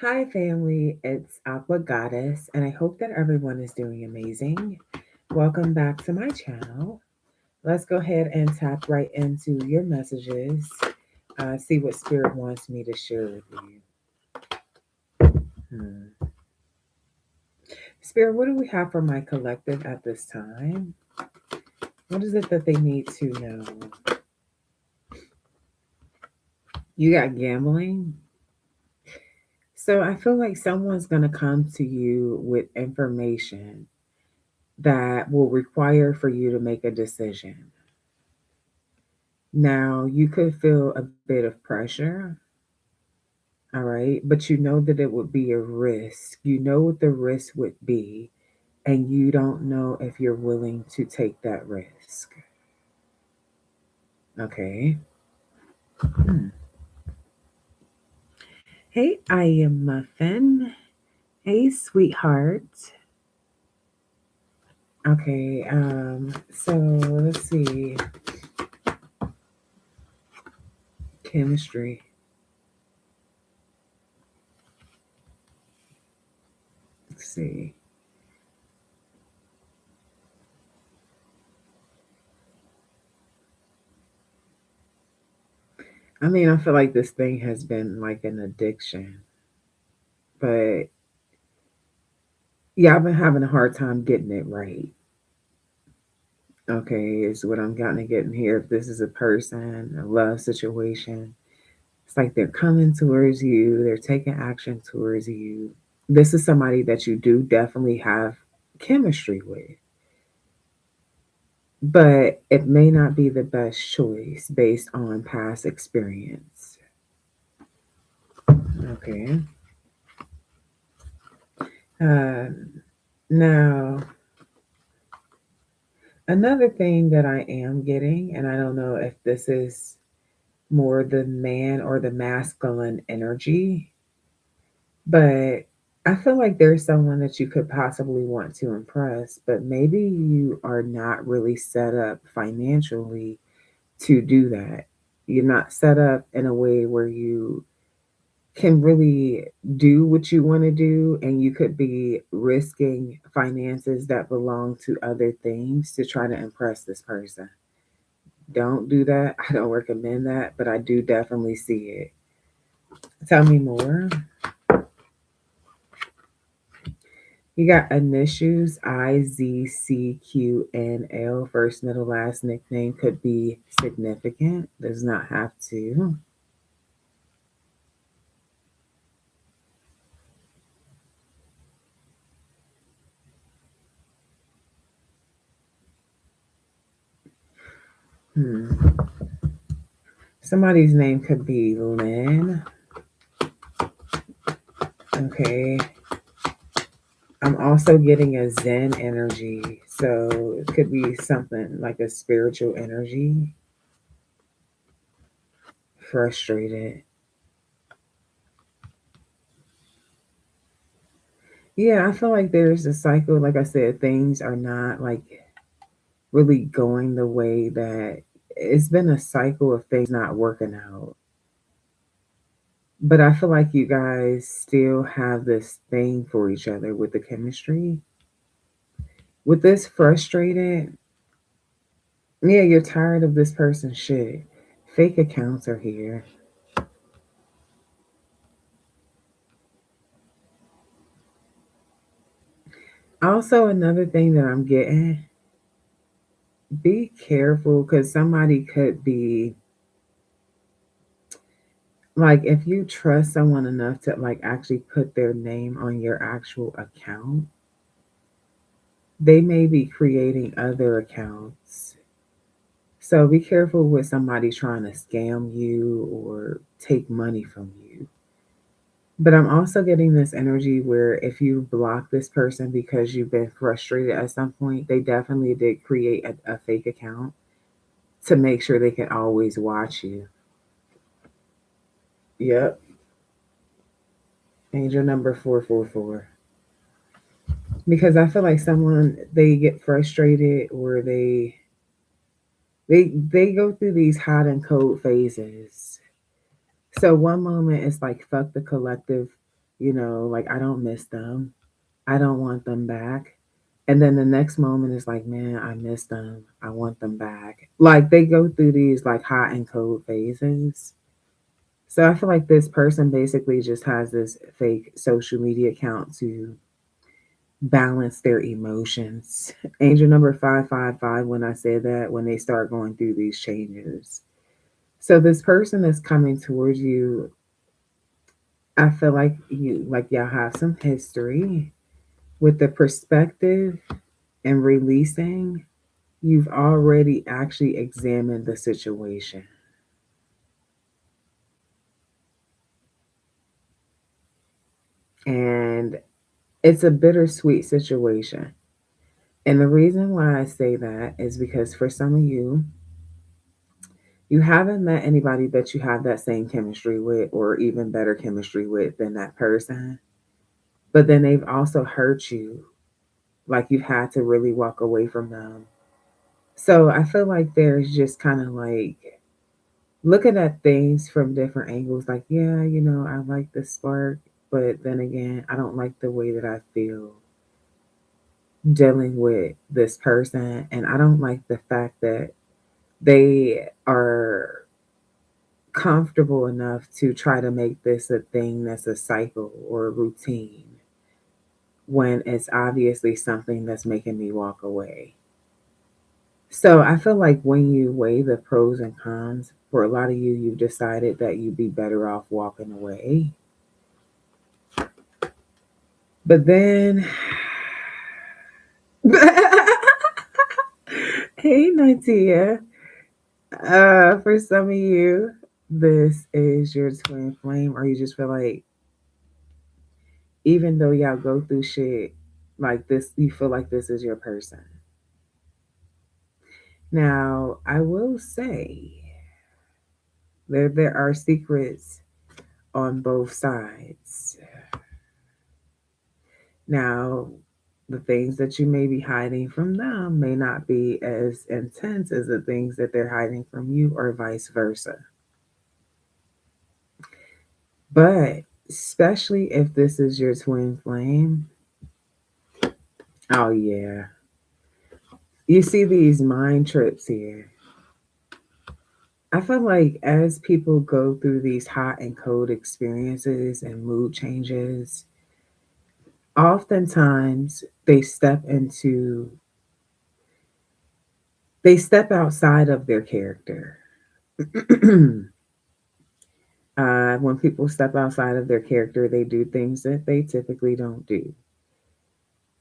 Hi, family. It's Aqua Goddess, and I hope that everyone is doing amazing. Welcome back to my channel. Let's go ahead and tap right into your messages. See what Spirit wants me to share with you. Spirit, what do we have for my collective at this time? What is it that they need to know? You got gambling? So I feel like someone's going to come to you with information that will require for you to make a decision. Now, you could feel a bit of pressure, all right, but you know that it would be a risk. You know what the risk would be, and you don't know if you're willing to take that risk. Okay. Hmm. Hey, I am Muffin. Hey, sweetheart. Okay, so let's see. Chemistry. Let's see. I mean, I feel like this thing has been like an addiction, but yeah, I've been having a hard time getting it right. Okay, is what I'm kind of getting here. If this is a person, a love situation, it's like they're coming towards you, they're taking action towards you. This is somebody that you do definitely have chemistry with, but it may not be the best choice based on past experience. Okay. Um, Now, another thing that I am getting, and I don't know if this is more the man or the masculine energy, but I feel like there's someone that you could possibly want to impress, but maybe you are not really set up financially to do that. You're not set up in a way where you can really do what you want to do, and you could be risking finances that belong to other things to try to impress this person. Don't do that. I don't recommend that, but I do definitely see it. Tell me more. You got initials IZCQNL. First, middle, last nickname could be significant. Does not have to. Hmm. Somebody's name could be Lynn. Okay. I'm also getting a Zen energy. So it could be something like a spiritual energy. Frustrated. Yeah, I feel like there's a cycle. Like I said, things are not like really going the way that it's been a cycle of things not working out. But I feel like you guys still have this thing for each other with the chemistry. With this frustrated, yeah, you're tired of this person's shit. Fake accounts are here. Also, another thing that I'm getting, be careful because somebody could be like, if you trust someone enough to like actually put their name on your actual account, they may be creating other accounts. So be careful with somebody trying to scam you or take money from you. But I'm also getting this energy where if you block this person because you've been frustrated at some point, they definitely did create a fake account to make sure they can always watch you. Yep. Angel number 444. Because I feel like someone, they get frustrated or they go through these hot and cold phases. So one moment it's like fuck the collective, Like I don't miss them. I don't want them back. And then the next moment is like, man, I miss them. I want them back. Like they go through these like hot and cold phases. So I feel like this person basically just has this fake social media account to balance their emotions. Angel number 555, when I say that, when they start going through these changes. So this person that's coming towards you, I feel like y'all have some history with the perspective and releasing. You've already actually examined the situation. And it's a bittersweet situation. And the reason why I say that is because for some of you, you haven't met anybody that you have that same chemistry with or even better chemistry with than that person. But then they've also hurt you. Like you've had to really walk away from them. So I feel like there's just kind of like looking at things from different angles. Like, yeah, I like the spark. But then again, I don't like the way that I feel dealing with this person. And I don't like the fact that they are comfortable enough to try to make this a thing that's a cycle or a routine when it's obviously something that's making me walk away. So I feel like when you weigh the pros and cons, for a lot of you, you've decided that you'd be better off walking away. But then, hey, Natia, for some of you, this is your twin flame, or you just feel like even though y'all go through shit like this, you feel like this is your person. Now, I will say there are secrets on both sides. Now, the things that you may be hiding from them may not be as intense as the things that they're hiding from you, or vice versa. But especially if this is your twin flame, oh yeah. You see these mind trips here. I feel like as people go through these hot and cold experiences and mood changes, oftentimes they step outside of their character. When people step outside of their character, they do things that they typically don't do.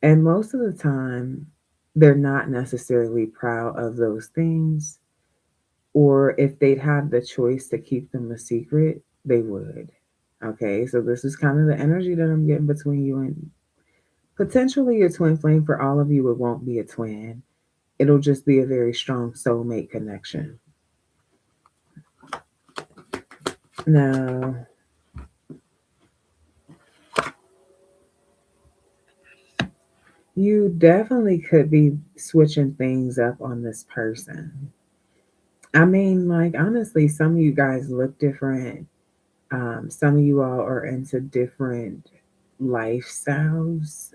And most of the time, they're not necessarily proud of those things. Or if they'd have the choice to keep them a secret, they would. Okay, so this is kind of the energy that I'm getting between you and potentially your twin flame. For all of you, it won't be a twin. It'll just be a very strong soulmate connection. Now, you definitely could be switching things up on this person. I mean, like, honestly, some of you guys look different. Some of you all are into different lifestyles,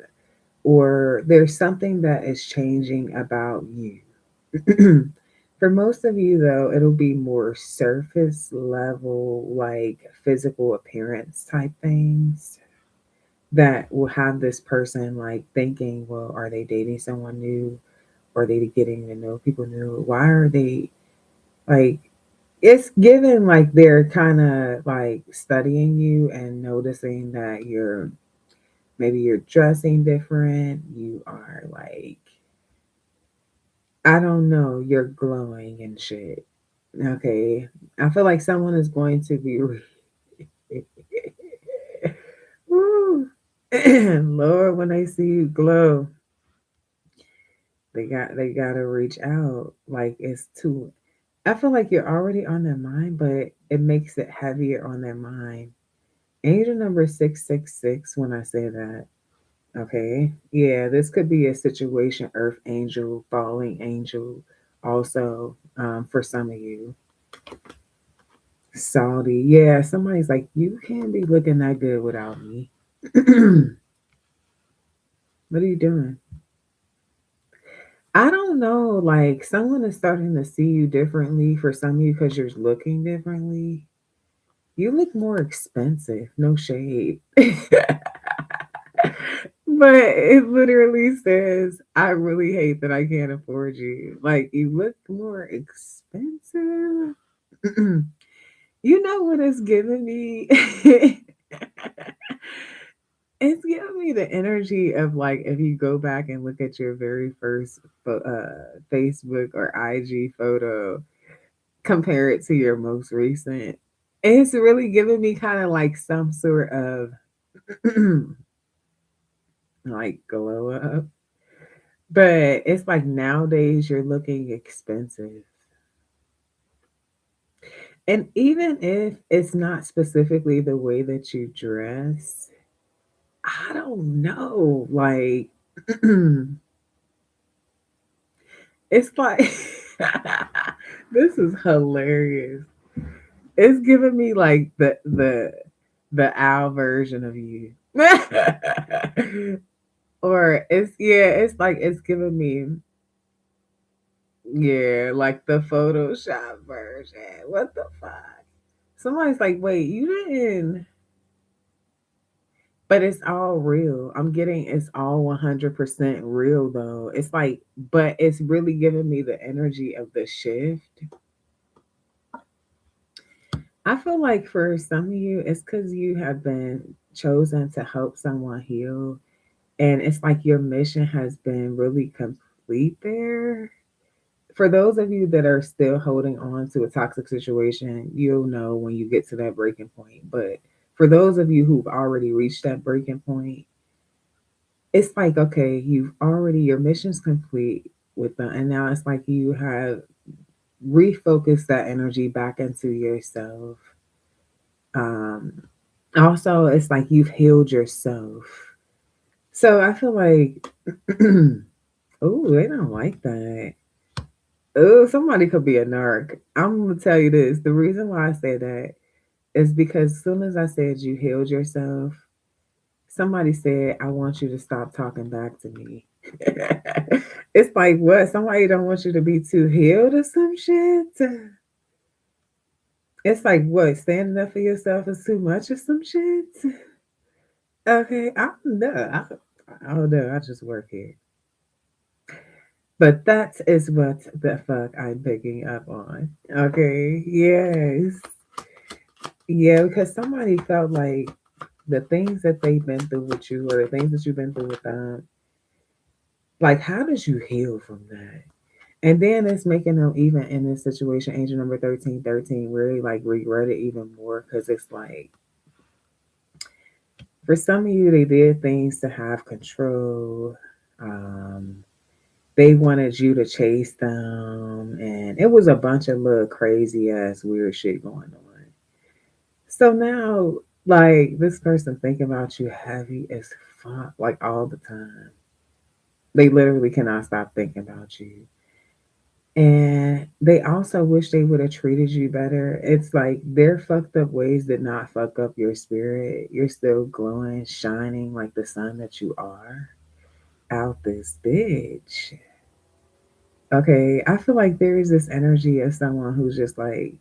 or there's something that is changing about you. For most of you, though, it'll be more surface level, like physical appearance type things that will have this person like thinking, well, are they dating someone new? Are they getting to know people new? Why are they like, it's given like they're kind of like studying you and noticing that you're dressing different. You are like, I don't know, you're glowing and shit. Okay. I feel like someone is going to be Woo. Lord, when they see you glow, they gotta reach out. Like it's too, I feel like you're already on their mind, but it makes it heavier on their mind. Angel number 666 when I say that. Okay. Yeah, this could be a situation, earth angel, falling angel, also for some of you. Saudi. Yeah, somebody's like, you can't be looking that good without me. What are you doing? I don't know. Like someone is starting to see you differently for some of you because you're looking differently. You look more expensive. No shade. But it literally says, I really hate that I can't afford you. Like, you look more expensive. You know what it's giving me? It's giving me the energy of like if you go back and look at your very first Facebook or IG photo, compare it to your most recent. It's really giving me kind of like some sort of like glow up. But it's like nowadays you're looking expensive. And even if it's not specifically the way that you dress, I don't know. Like, it's like, this is hilarious. It's giving me like the owl version of you. Or it's yeah, it's like it's giving me yeah, like the Photoshop version. What the fuck? Somebody's like, wait, you didn't. But it's all real. I'm getting it's all 100% real though. It's like, but it's really giving me the energy of the shift. I feel like for some of you, it's because you have been chosen to help someone heal. And it's like your mission has been really complete there. For those of you that are still holding on to a toxic situation, you'll know when you get to that breaking point. But for those of you who've already reached that breaking point, it's like, okay, you've already, your mission's complete with them. And now it's like you have refocused that energy back into yourself. Um, Also, it's like you've healed yourself. So I feel like, oh, they don't like that. Oh, somebody could be a narc. I'm gonna tell you this. The reason why I say that is because as soon as I said you healed yourself, somebody said, I want you to stop talking back to me. It's like what? Somebody don't want you to be too healed or some shit. It's like what? Standing up for yourself is too much or some shit. Okay, I don't know. I don't know. I just work here. But that is what the fuck I'm picking up on. Okay, yes. Yeah, because somebody felt like the things that they've been through with you or the things that you've been through with them, like, how did you heal from that? And then it's making them even in this situation, angel number 1313, really like regret it even more because it's like for some of you, they did things to have control. Um, they wanted you to chase them, and it was a bunch of little crazy ass weird shit going on. So now, like this person thinking about you heavy as fuck, like all the time. They literally cannot stop thinking about you. And they also wish they would have treated you better. It's like their fucked up ways did not fuck up your spirit. You're still glowing, shining like the sun that you are out this bitch. Okay, I feel like there is this energy of someone who's just like,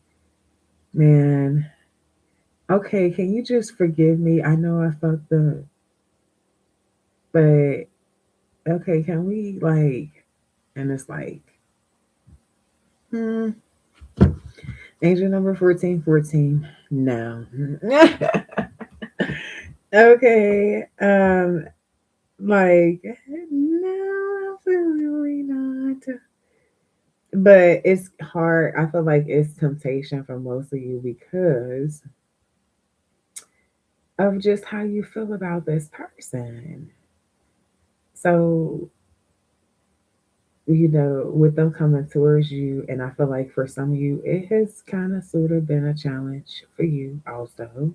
man, okay, can you just forgive me? I know I fucked up, but okay, can we like, and it's like, hmm, angel number 1414. No. Okay. Like, no, absolutely not. But it's hard. I feel like it's temptation for most of you because of just how you feel about this person. So, with them coming towards you, and I feel like for some of you, it has kind of sort of been a challenge for you also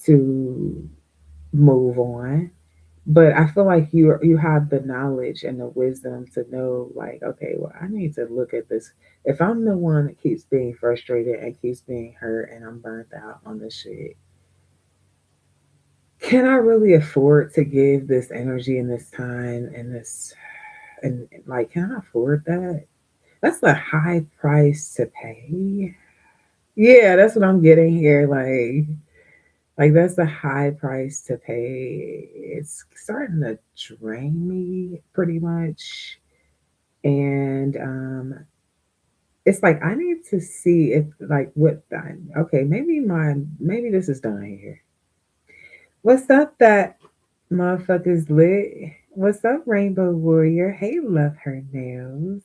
to move on. But I feel like you have the knowledge and the wisdom to know, like, okay, well, I need to look at this. If I'm the one that keeps being frustrated and keeps being hurt, and I'm burnt out on this shit, can I really afford to give this energy and this time and this and like can I afford that? That's a high price to pay. Yeah, that's what I'm getting here. Like that's a high price to pay. It's starting to drain me pretty much. And it's like I need to see if like what okay, maybe this is done here. What's up that motherfuckers lit? What's up, Rainbow Warrior? Hey, love her nails.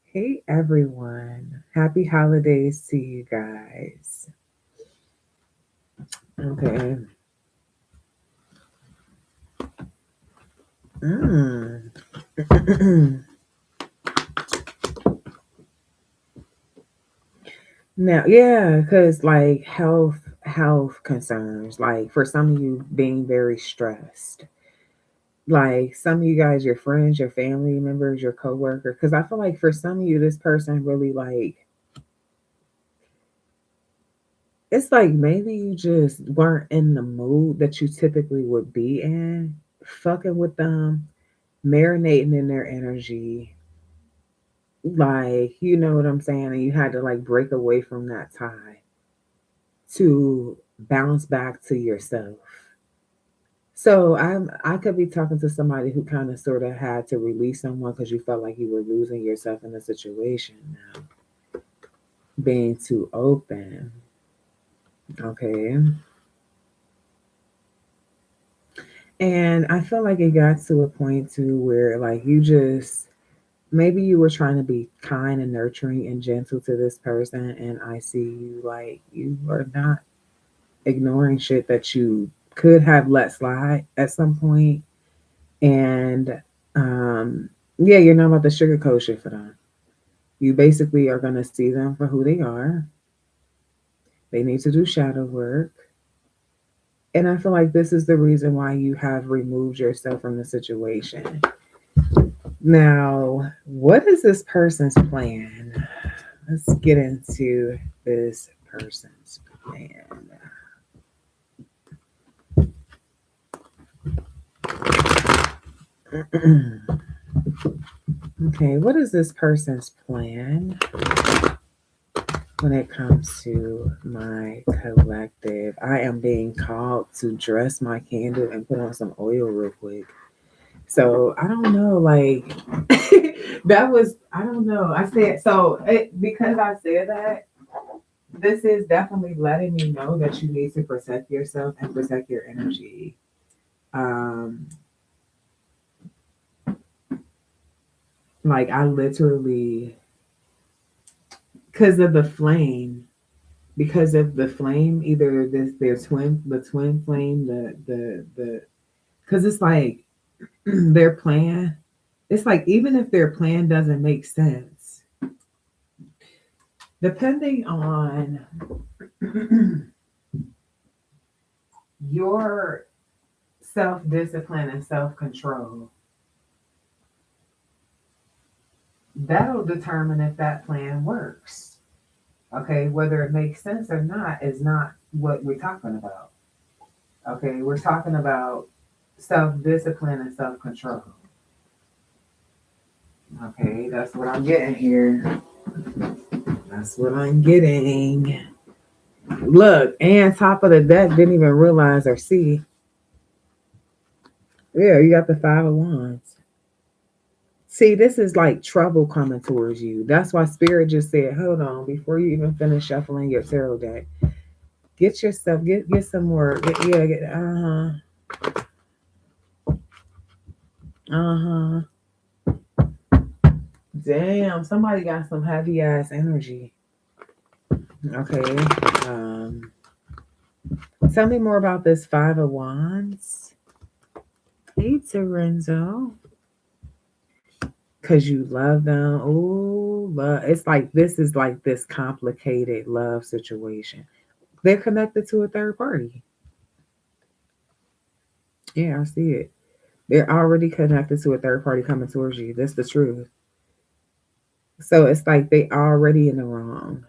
Hey everyone. Happy holidays to you guys. Okay. Mm. Now, yeah, because like health concerns, like for some of you being very stressed, like some of you guys, your friends, your family members, your coworker, because I feel like for some of you, this person really like it's like maybe you just weren't in the mood that you typically would be in, fucking with them, marinating in their energy, like you know what I'm saying, and you had to like break away from that tie to bounce back to yourself. So I could be talking to somebody who kind of sort of had to release someone because you felt like you were losing yourself in the situation now, being too open. Okay. And I feel like it got to a point too where like you just maybe you were trying to be kind and nurturing and gentle to this person and I see you like you are not ignoring shit that you could have let slide at some point. And um yeah, you're not about to sugarcoat shit for them. You basically are going to see them for who they are. They need to do shadow work. And I feel like this is the reason why you have removed yourself from the situation. Now, what is this person's plan? Let's get into this person's plan. Okay, what is this person's plan when it comes to my collective? I am being called to dress my candle and put on some oil real quick. So I don't know, like that was I don't know. I said so because I said that. This is definitely letting me know that you need to protect yourself and protect your energy. Um, like I literally, because of the flame, either their the twin flame, because it's like their plan. It's like even if their plan doesn't make sense, depending on your self discipline and self control, that'll determine if that plan works. Okay, whether it makes sense or not is not what we're talking about. Okay, we're talking about self discipline and self control. Okay, that's what I'm getting here. That's what I'm getting. Look, and top of the deck didn't even realize or see. Yeah, you got the Five of Wands. See, this is like trouble coming towards you. That's why Spirit just said, hold on, before you even finish shuffling your tarot deck, get yourself, get some more. Uh-huh. Damn, somebody got some heavy ass energy. Okay. Um, tell me more about this Five of Wands. Hey, Lorenzo. Cause you love them. Oh, love. It's like this is like this complicated love situation. They're connected to a third party. Yeah, I see it. They're already connected to a third party coming towards you. That's the truth. So it's like they already in the wrong.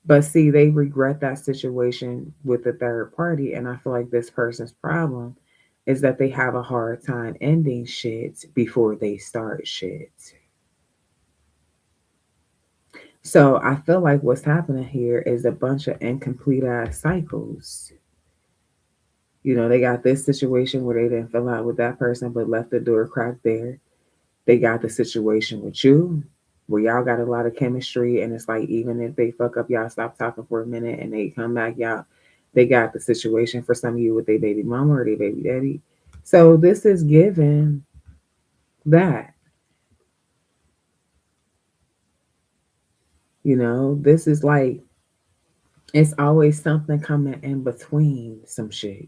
But see, they regret that situation with the third party. And I feel like this person's problem is that they have a hard time ending shit before they start shit. So I feel like what's happening here is a bunch of incomplete ass cycles. They got this situation where they didn't fill out with that person but left the door cracked there. They got the situation with you where y'all got a lot of chemistry, and it's like even if they fuck up, y'all stop talking for a minute and they come back, y'all they got the situation for some of you with their baby mama or their baby daddy. So this is given that, this is like it's always something coming in between some shit.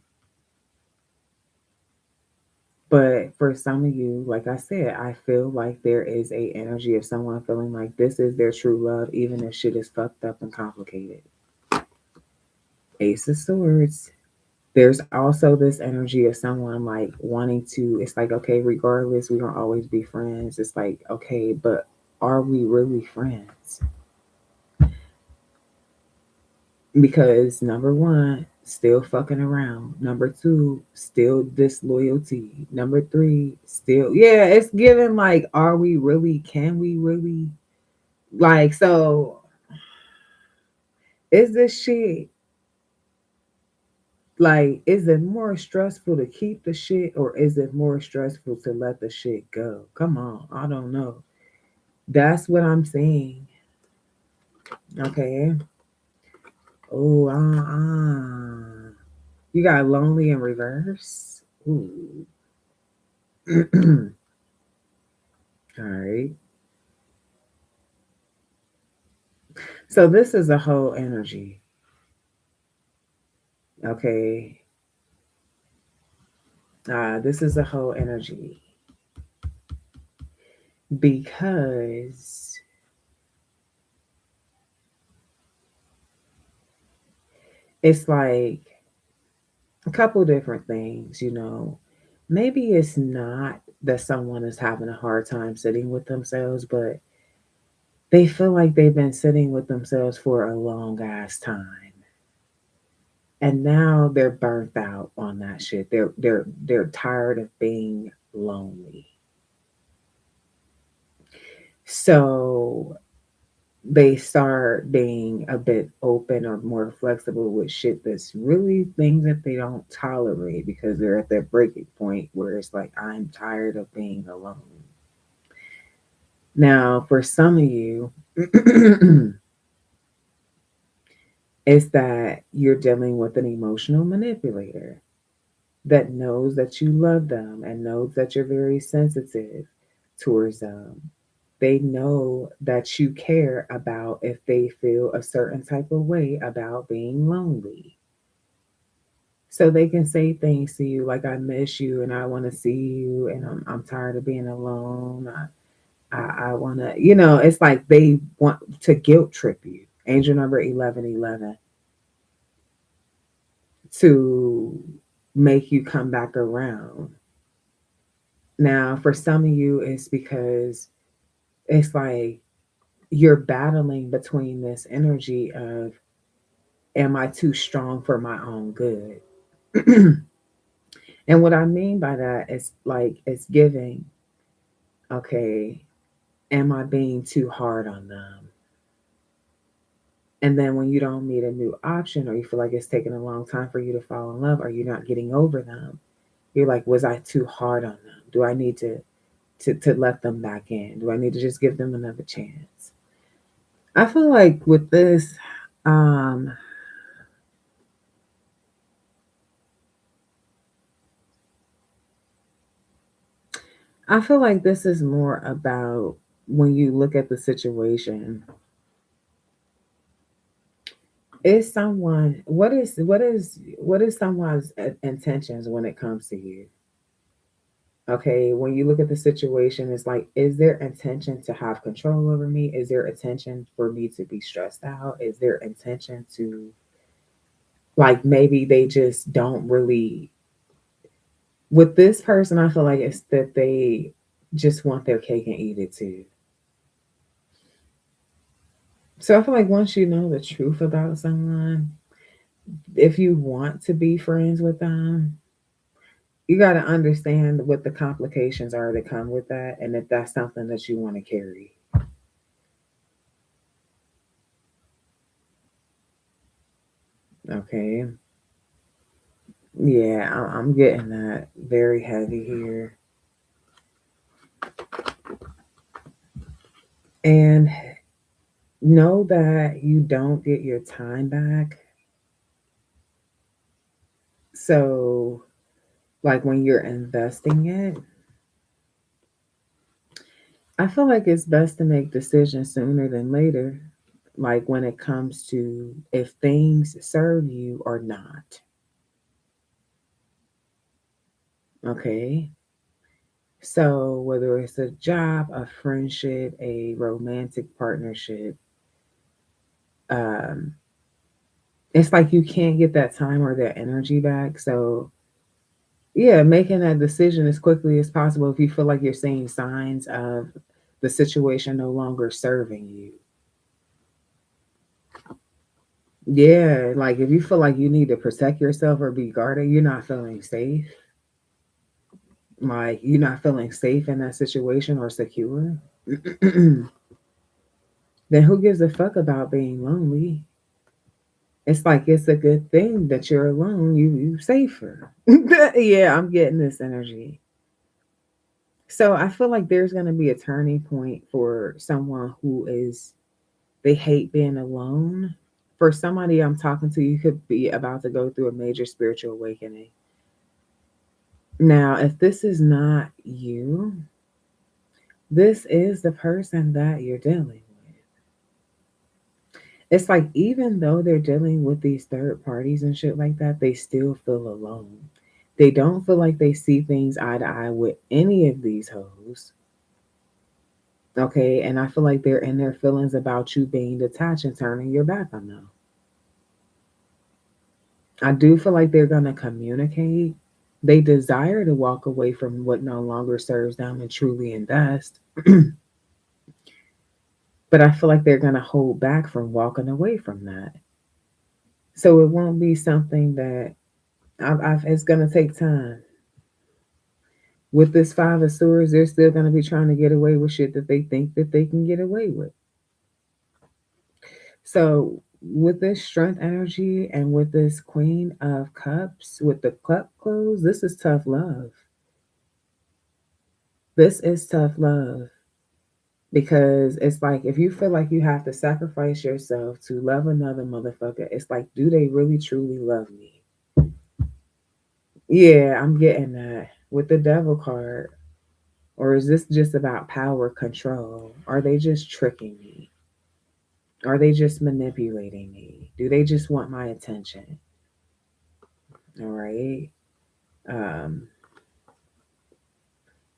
But for some of you, like I said, I feel like there is a energy of someone feeling like this is their true love, even if shit is fucked up and complicated. Ace of Swords. There's also this energy of someone like wanting to, it's like, okay, regardless, we're gonna always be friends. It's like, okay, but are we really friends? Because number one, still fucking around. Number two, still disloyalty. Number three, still, yeah, it's given like, are we really, can we really? Like, so is this shit like, is it more stressful to keep the shit or is it more stressful to let the shit go? Come on, I don't know. That's what I'm saying. Okay. Oh, you got lonely in reverse. Ooh. All right. So this is a whole energy. Okay. This is a whole energy because it's like a couple different things. Maybe it's not that someone is having a hard time sitting with themselves, but they feel like they've been sitting with themselves for a long ass time. And now they're burnt out on that shit. They're tired of being lonely. So they start being a bit open or more flexible with shit that's really things that they don't tolerate because they're at that breaking point where it's like, I'm tired of being alone. Now, for some of you, it's that you're dealing with an emotional manipulator that knows that you love them and knows that you're very sensitive towards them. They know that you care about if they feel a certain type of way about being lonely. So they can say things to you like, I miss you and I want to see you and I'm tired of being alone. I want to, it's like they want to guilt trip you. Angel number 1111 to make you come back around. Now, for some of you, it's because it's like you're battling between this energy of, am I too strong for my own good? And what I mean by that is like, it's giving, okay, am I being too hard on them? And then when you don't meet a new option or you feel like it's taking a long time for you to fall in love or you're not getting over them, you're like, was I too hard on them? Do I need to let them back in? Do I need to just give them another chance? I feel like with this, um, I feel like this is more about when you look at the situation. Is someone what is someone's intentions when it comes to you? Okay, when you look at the situation, it's like, is their intention to have control over me? Is there intention for me to be stressed out? Is there intention to, like, maybe they just don't really, with this person, I feel like it's that they just want their cake and eat it too. So I feel like once you know the truth about someone, if you want to be friends with them, you got to understand what the complications are that come with that, and if that's something that you want to carry. Okay. Yeah, I'm getting that very heavy here. And know that you don't get your time back. So, like when you're investing it, I feel like it's best to make decisions sooner than later. Like when it comes to if things serve you or not. Okay. So, whether it's a job, a friendship, a romantic partnership, um, it's like you can't get that time or that energy back. So, yeah, making that decision as quickly as possible if you feel like you're seeing signs of the situation no longer serving you. Yeah, like if you feel like you need to protect yourself or be guarded, you're not feeling safe. Like you're not feeling safe in that situation or secure. Then who gives a fuck about being lonely? It's like it's a good thing that you're alone. You safer. Yeah, I'm getting this energy. So I feel like there's gonna be a turning point for someone who is they hate being alone. For somebody I'm talking to, you could be about to go through a major spiritual awakening. Now, if this is not you, this is the person that you're dealing with. It's like even though they're dealing with these third parties and shit like that, they still feel alone. They don't feel like they see things eye to eye with any of these hoes. Okay, and I feel like they're in their feelings about you being detached and turning your back on them. I do feel like they're gonna communicate. They desire to walk away from what no longer serves them and truly invest. But I feel like they're gonna hold back from walking away from that. So it won't be something that it's gonna take time. With this five of swords, they're still gonna be trying to get away with shit that they think that they can get away with. So with this strength energy and with this queen of cups, with the cup closed, this is tough love. This is tough love because it's like if you feel like you have to sacrifice yourself to love another motherfucker, it's like, do they really truly love me? Yeah, I'm getting that with the devil card. Or is this just about power control? Are they just tricking me? Are they just manipulating me? Do they just want my attention? All right. Um,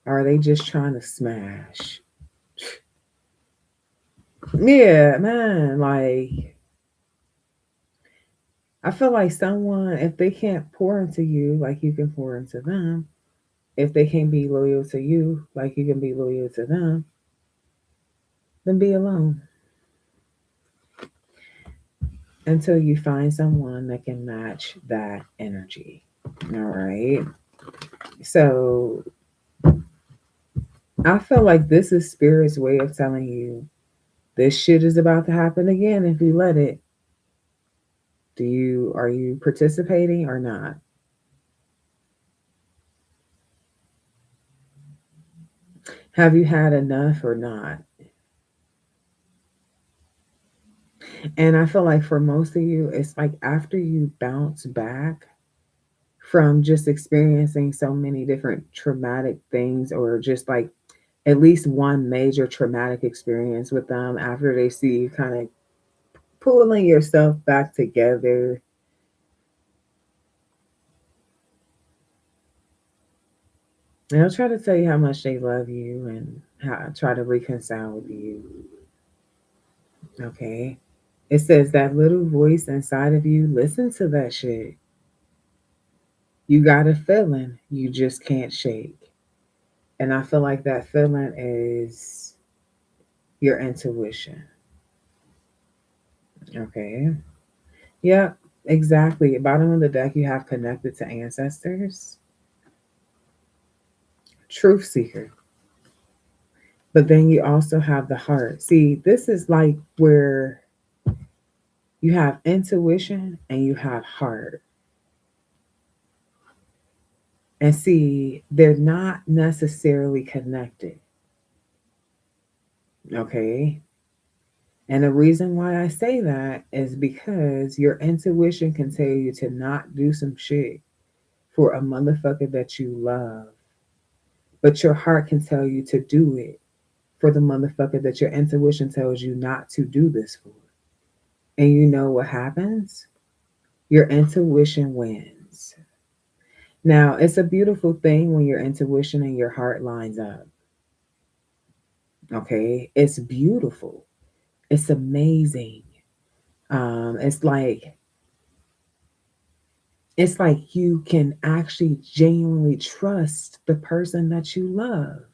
are they just trying to smash? Yeah, man. Like, I feel like someone, if they can't pour into you like you can pour into them, if they can't be loyal to you like you can be loyal to them, then be alone until you find someone that can match that energy. All right. So I feel like this is spirit's way of telling you this shit is about to happen again if you let it. Are you participating or not? Have you had enough or not? And I feel like for most of you, it's like after you bounce back from just experiencing so many different traumatic things, or just like at least one major traumatic experience with them, after they see you kind of pulling yourself back together, they'll try to tell you how much they love you and how try to reconcile with you. Okay. It says that little voice inside of you, listen to that shit. You got a feeling you just can't shake. And I feel like that feeling is your intuition. Okay. Yep, exactly. Bottom of the deck, you have connected to ancestors, truth seeker. But then you also have the heart. See, this is like where you have intuition and you have heart. And see, they're not necessarily connected. Okay. And the reason why I say that is because your intuition can tell you to not do some shit for a motherfucker that you love. But your heart can tell you to do it for the motherfucker that your intuition tells you not to do this for. And you know what happens? Your intuition wins. Now, it's a beautiful thing when your intuition and your heart lines up. Okay? It's beautiful. It's amazing. It's like you can actually genuinely trust the person that you love.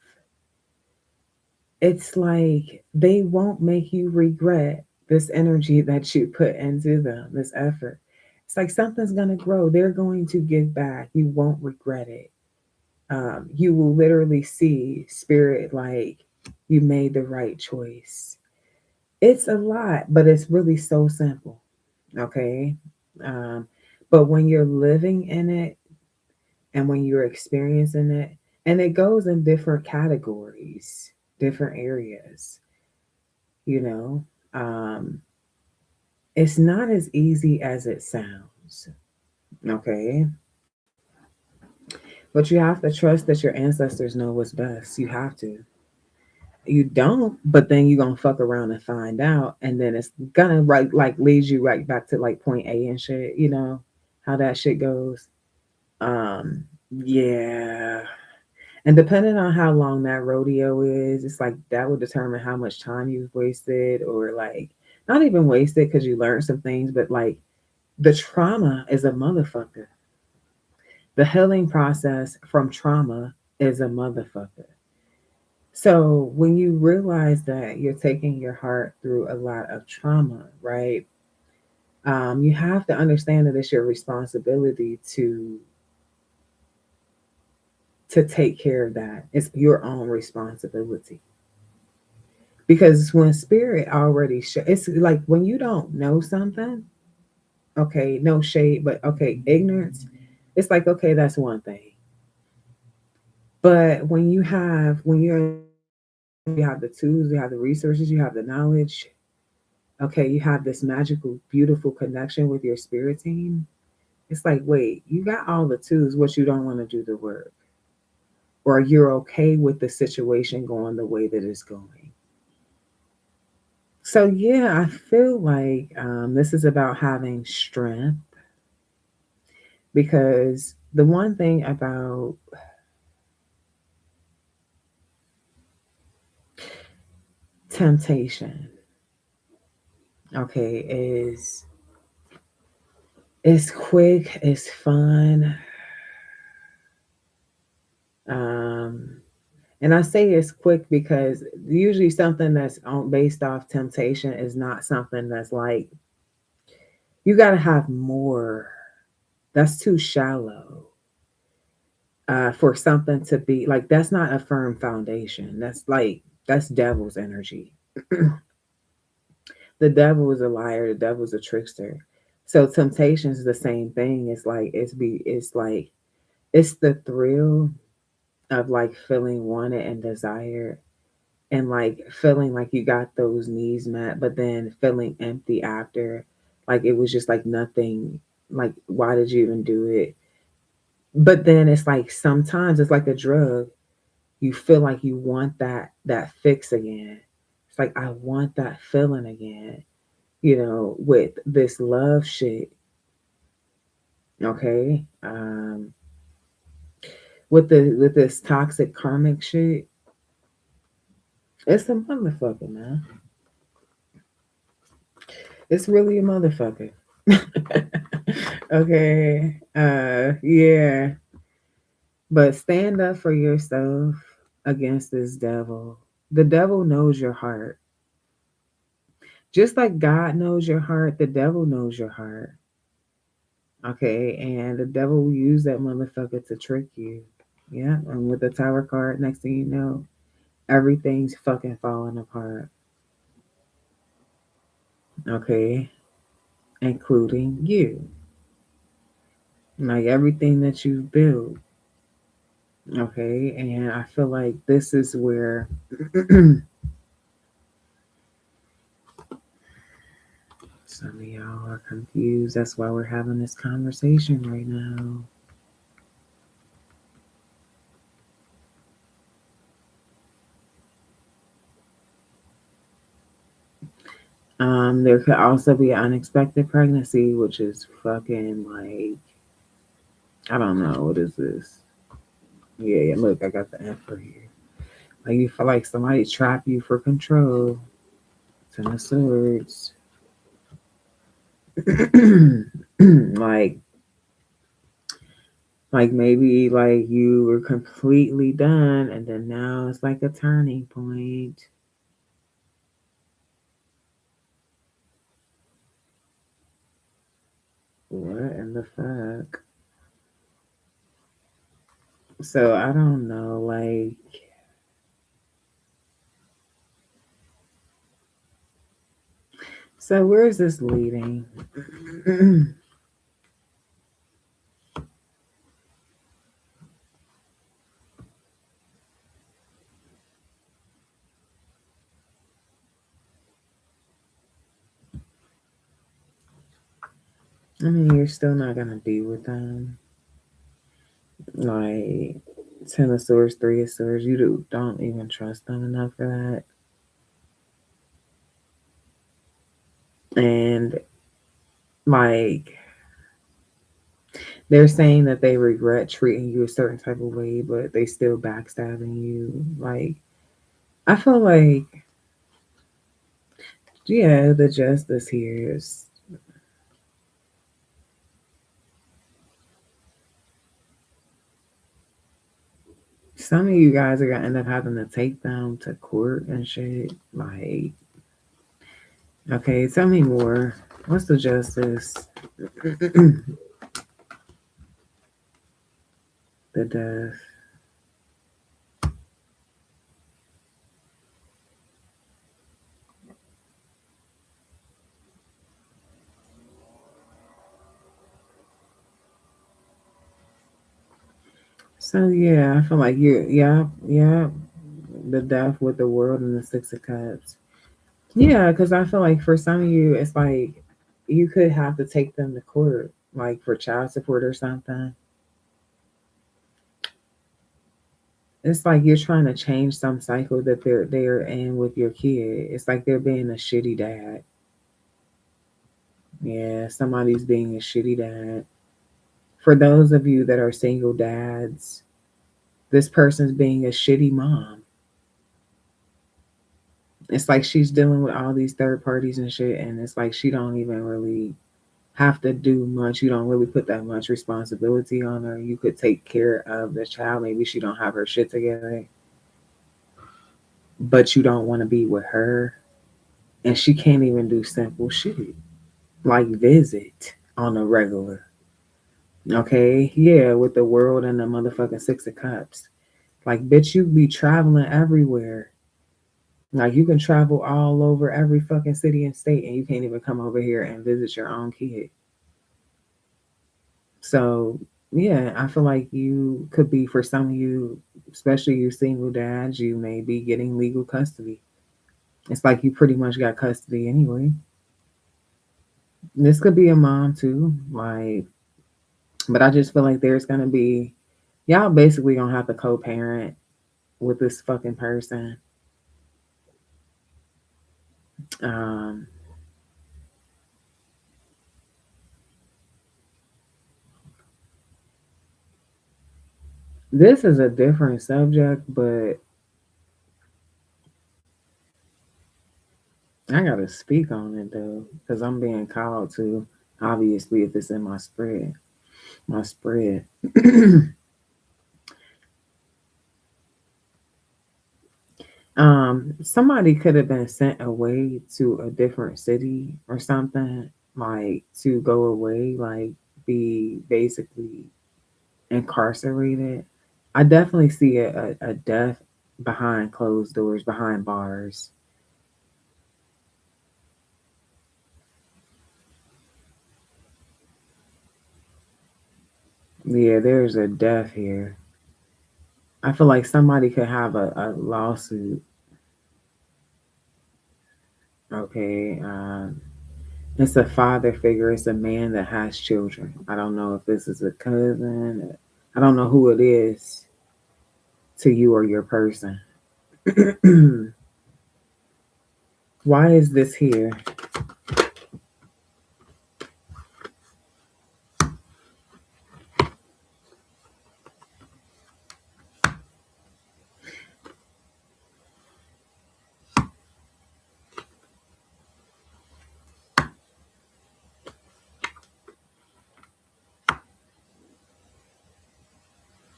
It's like they won't make you regret this energy that you put into them, this effort. It's like something's going to grow. They're going to give back. You won't regret it. You will literally see spirit like you made the right choice. It's a lot, but it's really so simple. Okay. Um, but when you're living in it and when you're experiencing it, and it goes in different categories, different areas, you know, um, it's not as easy as it sounds. Okay. But you have to trust that your ancestors know what's best. You have to. You don't, but then you're gonna fuck around and find out, and then it's gonna right like leads you right back to like point A and shit, you know, how that shit goes. Um, yeah. And depending on how long that rodeo is, it's like that would determine how much time you've wasted, or like not even wasted because you learned some things, but like the trauma is a motherfucker. The healing process from trauma is a motherfucker. So when you realize that you're taking your heart through a lot of trauma, right? You have to understand that it's your responsibility to take care of that. It's your own responsibility. Because when spirit already it's like when you don't know something, okay, no shade, but okay, ignorance, it's like okay, that's one thing. But when you're in the spirit realm, you have the tools, you have the resources, you have the knowledge. Okay, you have this magical, beautiful connection with your spirit team. It's like, wait, you got all the tools, what you don't want to do the work, or you're okay with the situation going the way that it's going. So yeah, I feel like this is about having strength, because the one thing about temptation, okay, is it's quick, it's fun, um, and I say it's quick because usually something that's based off temptation is not something that's like you got to have more. That's too shallow for something to be like that's not a firm foundation. That's devil's energy. The devil is a liar. The devil's a trickster. So temptation is the same thing. It's the thrill of like feeling wanted and desired, and like feeling like you got those needs met, but then feeling empty after, like it was just like nothing. Like why did you even do it? But then it's like sometimes it's like a drug. You feel like you want that fix again. It's like I want that feeling again. With this love shit. Okay, with this toxic karmic shit, it's a motherfucker, man. It's really a motherfucker. Okay, yeah, but stand up for yourself against this devil. The devil knows your heart. Just like God knows your heart, the devil knows your heart. Okay, and the devil will use that motherfucker to trick you. Yeah, and with the Tower card, next thing you know, everything's fucking falling apart. Okay, including you. Like everything that you've built. Okay, and I feel like this is where some of y'all are confused. That's why we're having this conversation right now. There could also be unexpected pregnancy, which is fucking like, I don't know, what is this? Yeah, yeah, look, I got the answer here. Like you feel like somebody trap you for control. Ten of Swords. like like maybe like you were completely done and then now it's like a turning point. What in the fuck? So I don't know, like, so where is this leading? I mean, you're still not gonna be with them. Like, Ten of Swords, Three of Swords, don't even trust them enough for that. And like, they're saying that they regret treating you a certain type of way, but they still backstabbing you. Like, I feel like, yeah, the justice here is some of you guys are gonna end up having to take them to court and shit. Like, okay, tell me more. What's the justice? The death. So yeah, I feel like yeah, yeah, the death with the world and the Six of Cups. Yeah, because I feel like for some of you, it's like you could have to take them to court, like for child support or something. It's like you're trying to change some cycle that they're in with your kid. It's like they're being a shitty dad. Yeah, somebody's being a shitty dad. For those of you that are single dads, this person's being a shitty mom. It's like she's dealing with all these third parties and shit, and it's like she don't even really have to do much. You don't really put that much responsibility on her. You could take care of the child. Maybe she don't have her shit together, but you don't want to be with her, and she can't even do simple shit like visit on a regular. Okay, yeah, with the world and the motherfucking Six of Cups. Like, bitch, you be traveling everywhere. Like, you can travel all over every fucking city and state, and you can't even come over here and visit your own kid. So, yeah, I feel like you could be, for some of you, especially you single dads, you may be getting legal custody. It's like you pretty much got custody anyway. This could be a mom too, like, but I just feel like there's gonna be y'all basically gonna have to co-parent with this fucking person. Um, this is a different subject, but I gotta speak on it though, because I'm being called to. Obviously, if it's in my spread. Somebody could have been sent away to a different city or something, like to go away, like be basically incarcerated. I definitely see a death behind closed doors, behind bars. Yeah, there's a death here. I feel like somebody could have a lawsuit. Okay. It's a father figure. It's a man that has children. I don't know if this is a cousin. I don't know who it is to you or your person. Why is this here?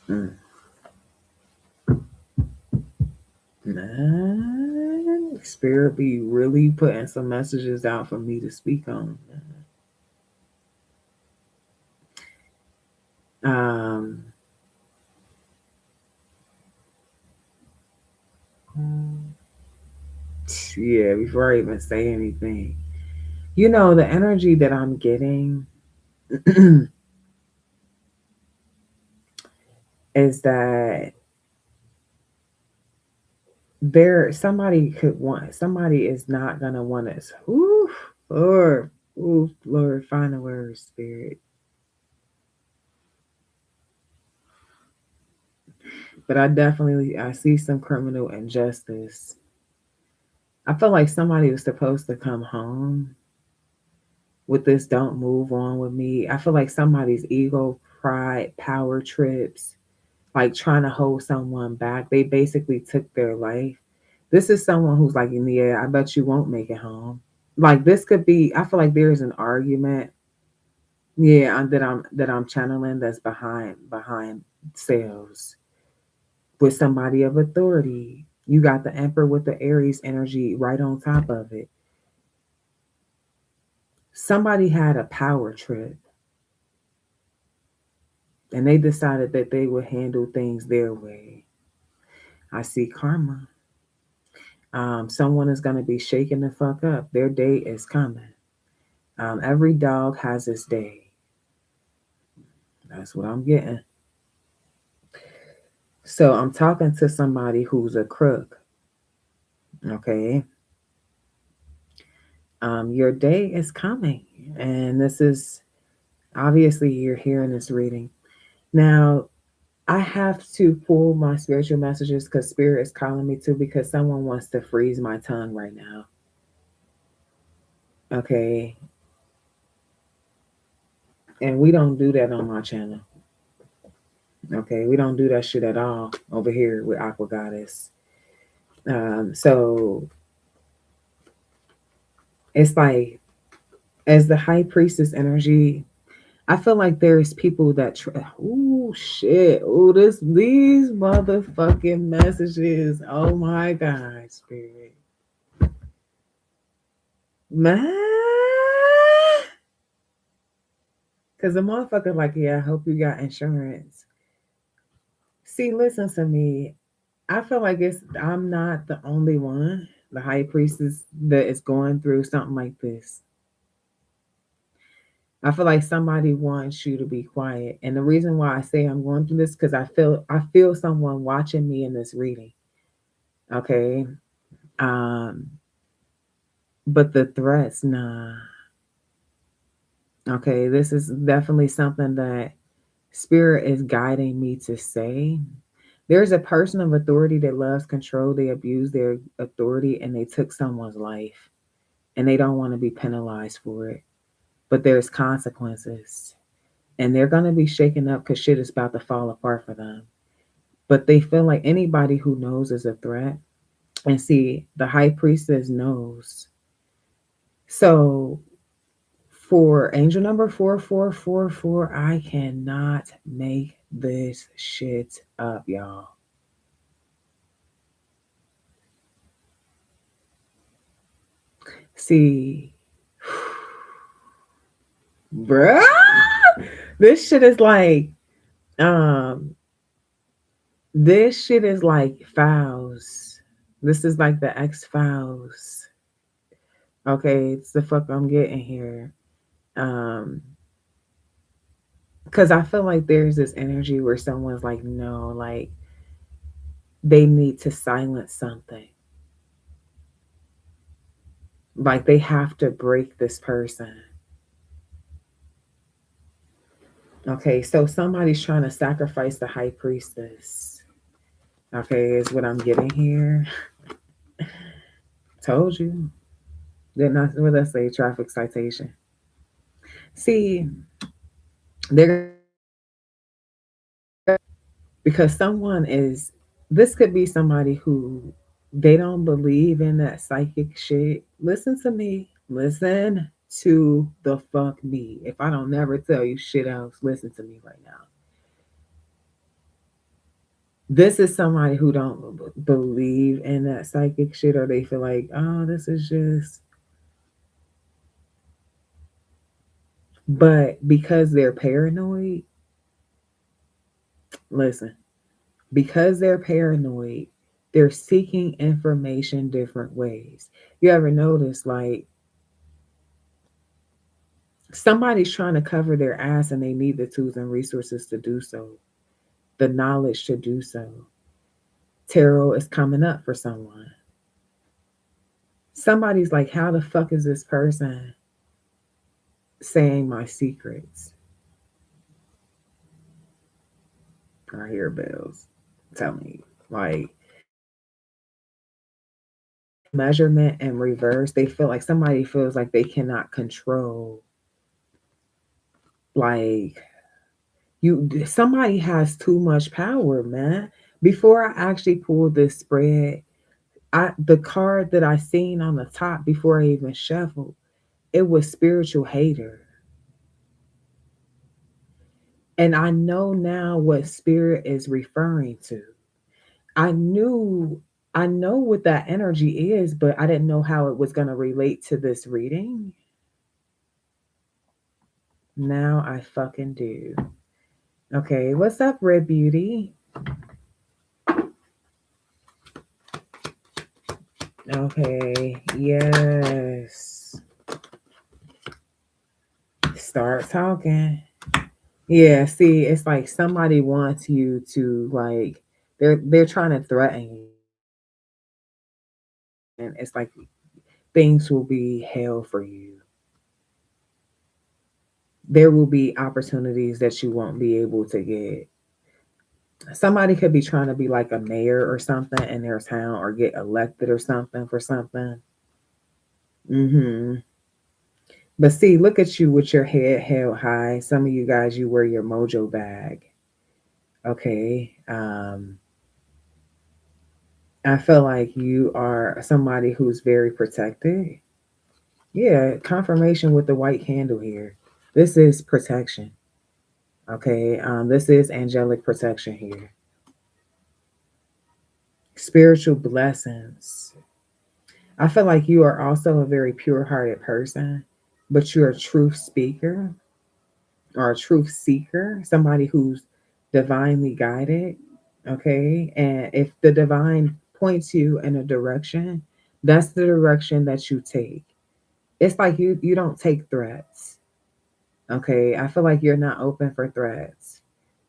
Mm. Man, Spirit be really putting some messages out for me to speak on. Um, yeah, before I even say anything, the energy that I'm getting is that somebody is not gonna want us. Ooh, Lord, find the word, Spirit. But I see some criminal injustice. I feel like somebody was supposed to come home with this "don't move on with me." I feel like somebody's ego, pride, power trips, like trying to hold someone back. They basically took their life. This is someone who's like, yeah, I bet you won't make it home. Like this could be. I feel like there's an argument, yeah, that I'm channeling that's behind sales with somebody of authority. You got the Emperor with the Aries energy right on top of it. Somebody had a power trip and they decided that they would handle things their way. I see karma. Someone is going to be shaken the fuck up. Their day is coming. Every dog has its day. That's what I'm getting. So I'm talking to somebody who's a crook. Okay. Your day is coming. And this is obviously you're hearing this reading. Now, I have to pull my spiritual messages because spirit is calling me to because someone wants to freeze my tongue right now. Okay. And we don't do that on my channel. Okay. We don't do that shit at all over here with Aqua Goddess. So it's like, as the high priestess energy, I feel like there's people that oh shit. Oh, these motherfucking messages. Oh my God, spirit. Man. Cause the motherfucker like, yeah, I hope you got insurance. See, listen to me. I feel like I'm not the only one, the high priestess, that is going through something like this. I feel like somebody wants you to be quiet. And the reason why I say I'm going through this, because I feel someone watching me in this reading. Okay. Um, but the threats, nah. Okay, this is definitely something that spirit is guiding me to say. There's a person of authority that loves control. They abuse their authority and they took someone's life and they don't want to be penalized for it. But there's consequences and they're going to be shaken up because shit is about to fall apart for them. But they feel like anybody who knows is a threat. And see, the high priestess knows. So for angel number 4444, I cannot make this shit up, y'all. See, bruh, this shit is like, um, this shit is like Files. This is like the X Files. Okay, it's the fuck I'm getting here. Um, because I feel like there's this energy where someone's like, no, like they need to silence something. Like they have to break this person. Okay, so somebody's trying to sacrifice the high priestess. Okay, is what I'm getting here. Told you. Did not what I say, traffic citation. See, they're because someone is this could be somebody who they don't believe in that psychic shit. Listen to me. Listen to the fuck me. If I don't never tell you shit else, listen to me right now. This is somebody who don't believe in that psychic shit, or they feel like, oh, this is just, but because they're paranoid, listen, because they're paranoid, they're seeking information different ways. You ever notice, like, somebody's trying to cover their ass and they need the tools and resources to do so, the knowledge to do so. Tarot is coming up for someone. Somebody's like, how the fuck is this person saying my secrets? I hear bells. Tell me. Like, measurement and reverse, they feel like somebody feels like they cannot control. Like, somebody has too much power, man. Before I actually pulled this spread, the card that I seen on the top before I even shuffled, it was spiritual hater. And I know now what spirit is referring to. I knew I know what that energy is, but I didn't know how it was going to relate to this reading. Now I fucking do. Okay, what's up, Red Beauty? Okay, yes. Start talking. Yeah, see, it's like somebody wants you to like they're trying to threaten you. And it's like things will be hell for you. There will be opportunities that you won't be able to get. Somebody could be trying to be like a mayor or something in their town or get elected or something for something. Hmm. But see, look at you with your head held high. Some of you guys, you wear your mojo bag. Okay. I feel like you are somebody who's very protected. Yeah, confirmation with the white candle here. This is protection. Okay. This is angelic protection here. Spiritual blessings. I feel like you are also a very pure hearted person, but you're a truth speaker or a truth seeker, somebody who's divinely guided. Okay. And if the divine points you in a direction, that's the direction that you take. It's like you don't take threats. Okay. I feel like you're not open for threats.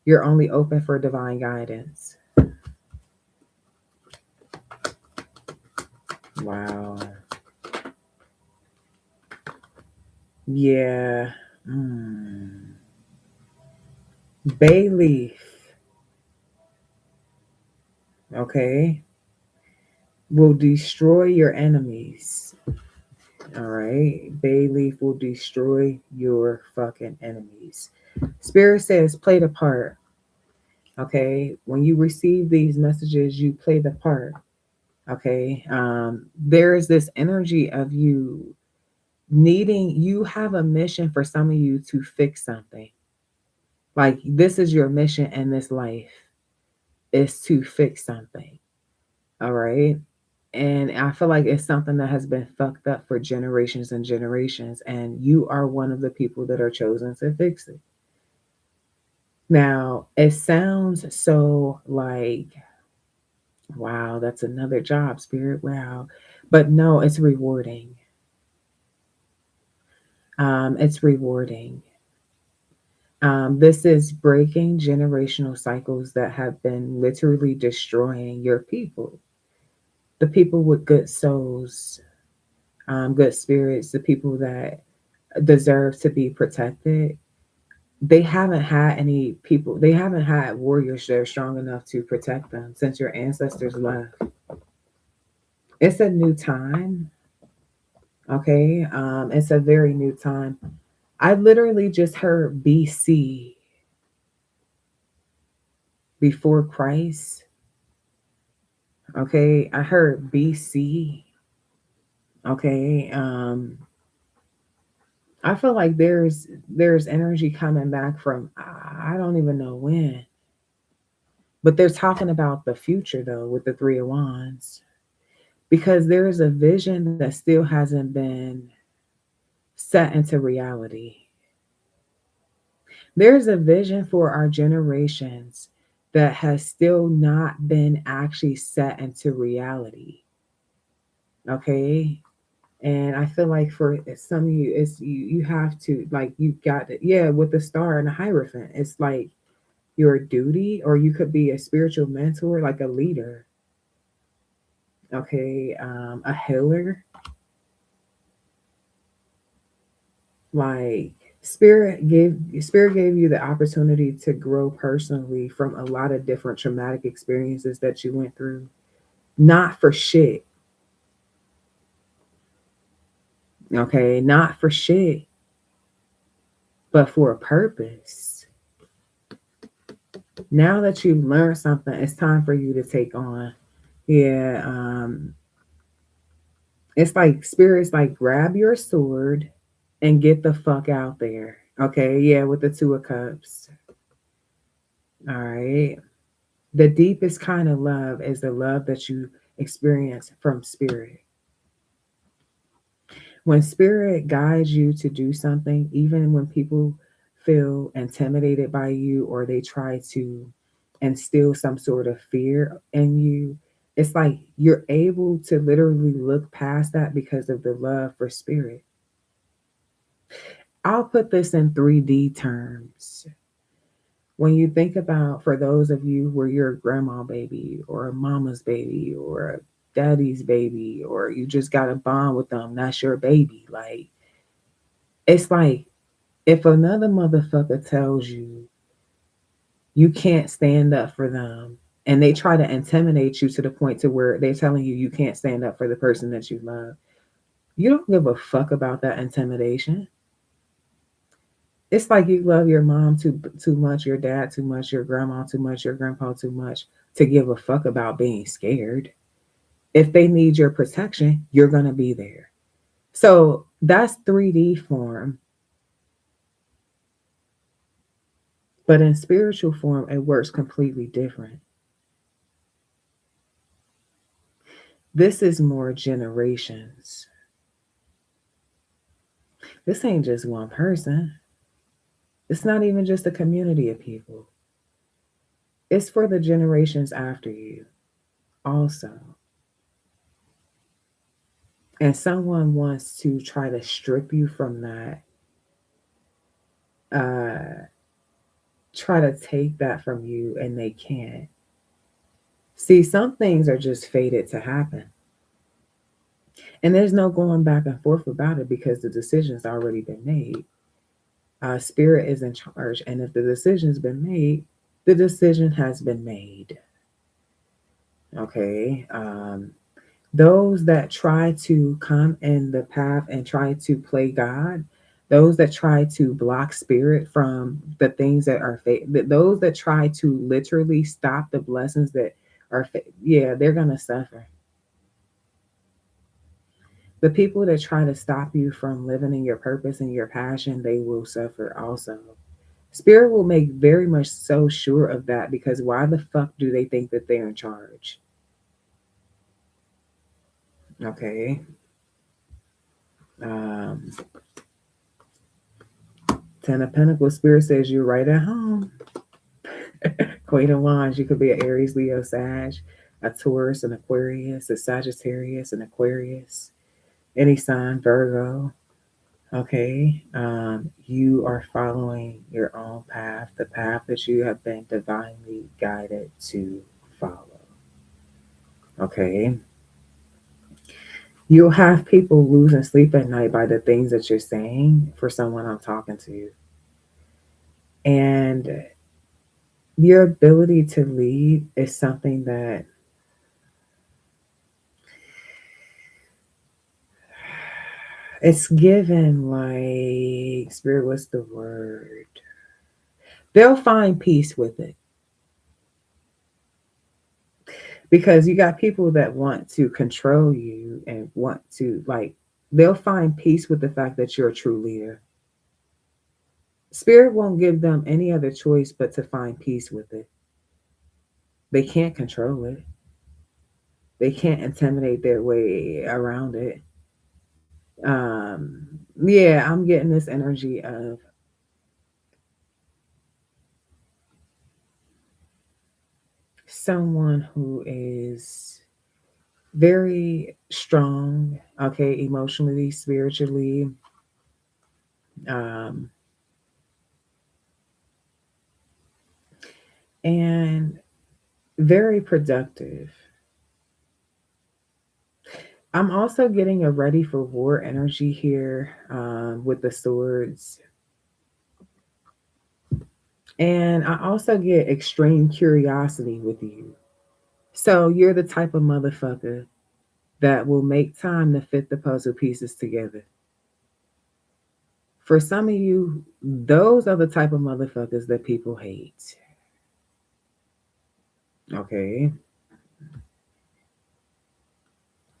You're only open for divine guidance. Wow. Yeah. Mm. Bay leaf, okay, will destroy your enemies. All right. Bay leaf will destroy your fucking enemies. Spirit says play the part. Okay. When you receive these messages, you play the part. Okay. There is this energy of you needing, you have a mission for some of you to fix something. Like this is your mission in this life is to fix something. All right. And I feel like it's something that has been fucked up for generations and generations, and you are one of the people that are chosen to fix it. Now, it sounds so like, wow, that's another job, spirit. Wow. But no, it's rewarding. It's rewarding. This is breaking generational cycles that have been literally destroying your people. The people with good souls, good spirits, the people that deserve to be protected. They haven't had any people, they haven't had warriors that are strong enough to protect them since your ancestors left. It's a new time, okay? It's a very new time. I literally just heard BC, before Christ, okay? I heard BC, okay? I feel like there's energy coming back from I don't even know when, but they're talking about the future though with the Three of Wands because there is a vision that still hasn't been set into reality. There's a vision for our generations that has still not been actually set into reality. Okay. And I feel like for some of you, it's you have to like you got it. Yeah, with the star and the hierophant, it's like your duty, or you could be a spiritual mentor, like a leader. Okay, a healer, like spirit gave you the opportunity to grow personally from a lot of different traumatic experiences that you went through, not for shit. Okay, not for shit, but for a purpose. Now that you've learned something, it's time for you to take on. Yeah, it's like spirits like grab your sword and get the fuck out there. Okay, yeah, with the Two of Cups. All right. The deepest kind of love is the love that you experience from spirit. When spirit guides you to do something, even when people feel intimidated by you or they try to instill some sort of fear in you, it's like you're able to literally look past that because of the love for spirit. I'll put this in 3D terms. When you think about, for those of you where you're a grandma baby or a mama's baby or a daddy's baby, or you just got a bond with them, that's your baby. Like, it's like if another motherfucker tells you you can't stand up for them and they try to intimidate you to the point to where they're telling you you can't stand up for the person that you love, you don't give a fuck about that intimidation. It's like you love your mom too much, your dad too much, your grandma too much, your grandpa too much to give a fuck about being scared. If they need your protection, you're going to be there. So that's 3D form, but in spiritual form it works completely different. This is more generations. This ain't just one person. It's not even just a community of people. It's for the generations after you also. And someone wants to try to strip you from that, try to take that from you, and they can't. See, some things are just fated to happen. And there's no going back and forth about it because the decision's already been made. Spirit is in charge. And if the decision's been made, the decision has been made. Okay. Those that try to come in the path and try to play God, those that try to block spirit from the things that are fake, those that try to literally stop the blessings that are fake, yeah, they're going to suffer. The people that try to stop you from living in your purpose and your passion, they will suffer also. Spirit will make very much so sure of that because why the fuck do they think that they're in charge? Okay. Um, Ten of Pentacles Spirit says you're right at home. Queen of Wands, you could be an Aries, Leo, Sag, a Taurus, an Aquarius, a Sagittarius, an Aquarius, any sign, Virgo. Okay. You are following your own path, the path that you have been divinely guided to follow. Okay. You'll have people losing sleep at night by the things that you're saying for someone I'm talking to. And your ability to lead is something that it's given like spirit, what's the word? They'll find peace with it. Because you got people that want to control you and want to like they'll find peace with the fact that you're a true leader. Spirit won't give them any other choice but to find peace with it. They can't control it. They can't intimidate their way around it. Um, yeah, I'm getting this energy of someone who is very strong, okay, emotionally, spiritually, um, and very productive. I'm also getting a ready for war energy here with the swords. And I also get extreme curiosity with you. So you're the type of motherfucker that will make time to fit the puzzle pieces together. For some of you, those are the type of motherfuckers that people hate. Okay?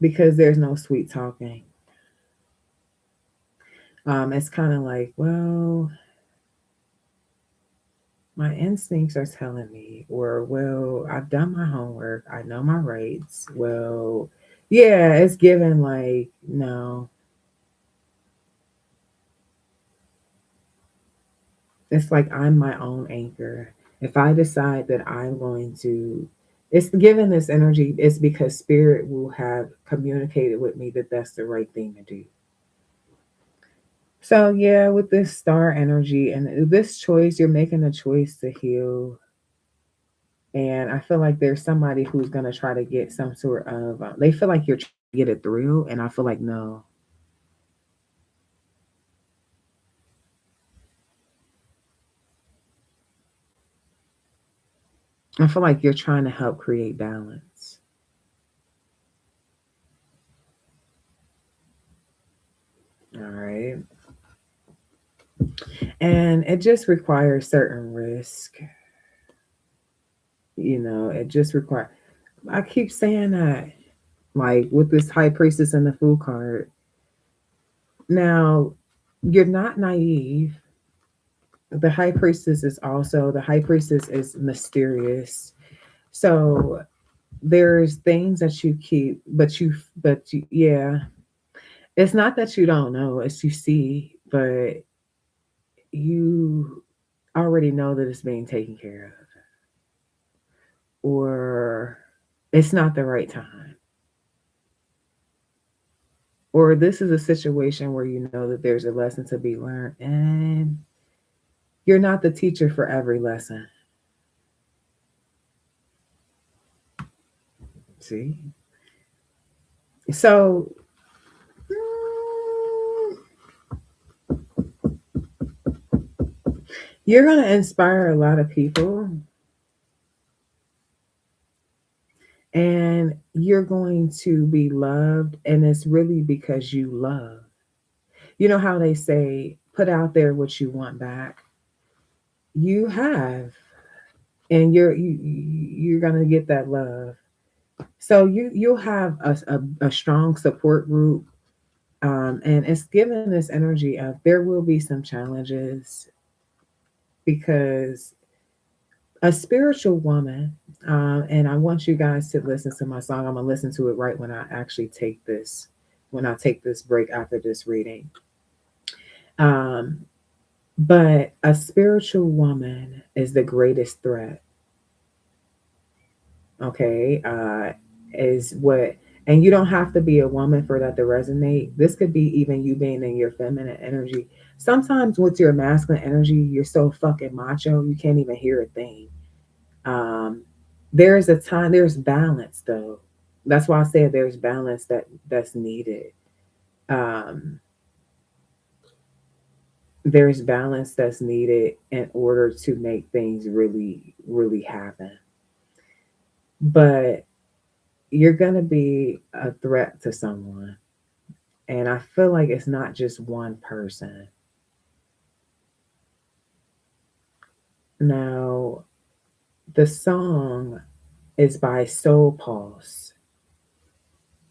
Because there's no sweet talking. It's kind of like, well, my instincts are telling me, or, well, I've done my homework, I know my rights. Well, yeah, it's given like, no, it's like I'm my own anchor. If I decide that I'm going to, it's given this energy, it's because spirit will have communicated with me that that's the right thing to do. So, yeah, with this star energy and this choice, you're making a choice to heal. And I feel like there's somebody who's going to try to get some sort of, they feel like you're trying to get it through. And I feel like, no, I feel like you're trying to help create balance. All right. And it just requires certain risk. It just requires, I keep saying that, like with this high priestess and the fool card. Now, you're not naive. The high priestess is mysterious. So there's things that you keep, yeah, it's not that you don't know, it's you see, but you already know that it's being taken care of, or it's not the right time, or this is a situation where you know that there's a lesson to be learned, and you're not the teacher for every lesson. See? So, mm, you're going to inspire a lot of people, and you're going to be loved, and it's really because you love. You know how they say, put out there what you want back? You have, and you're going to get that love. So you'll have a strong support group, and it's given this energy of there will be some challenges because a spiritual woman And I want you guys to listen to my song. I'm gonna listen to it right when I actually take this, when I take this break after this reading. Um, but a spiritual woman is the greatest threat. Okay, is what, and you don't have to be a woman for that to resonate. This could be even you being in your feminine energy. Sometimes with your masculine energy, you're so fucking macho, you can't even hear a thing. Um, there's a time, there's balance though. That's why I said there's balance that's needed. Um, there's balance that's needed in order to make things really, really happen. But you're gonna be a threat to someone. And I feel like it's not just one person. Now, the song is by Soul Pulse.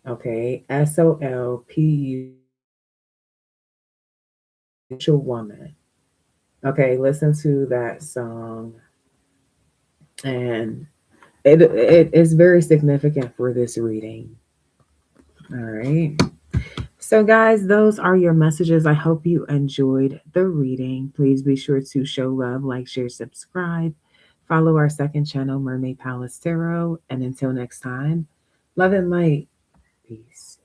Okay, Woman. Okay, listen to that song, and it is very significant for this reading. All right. So, guys, those are your messages. I hope you enjoyed the reading. Please be sure to show love, like, share, subscribe. Follow our second channel, Mermaid Palace Tarot. And until next time, love and light. Peace.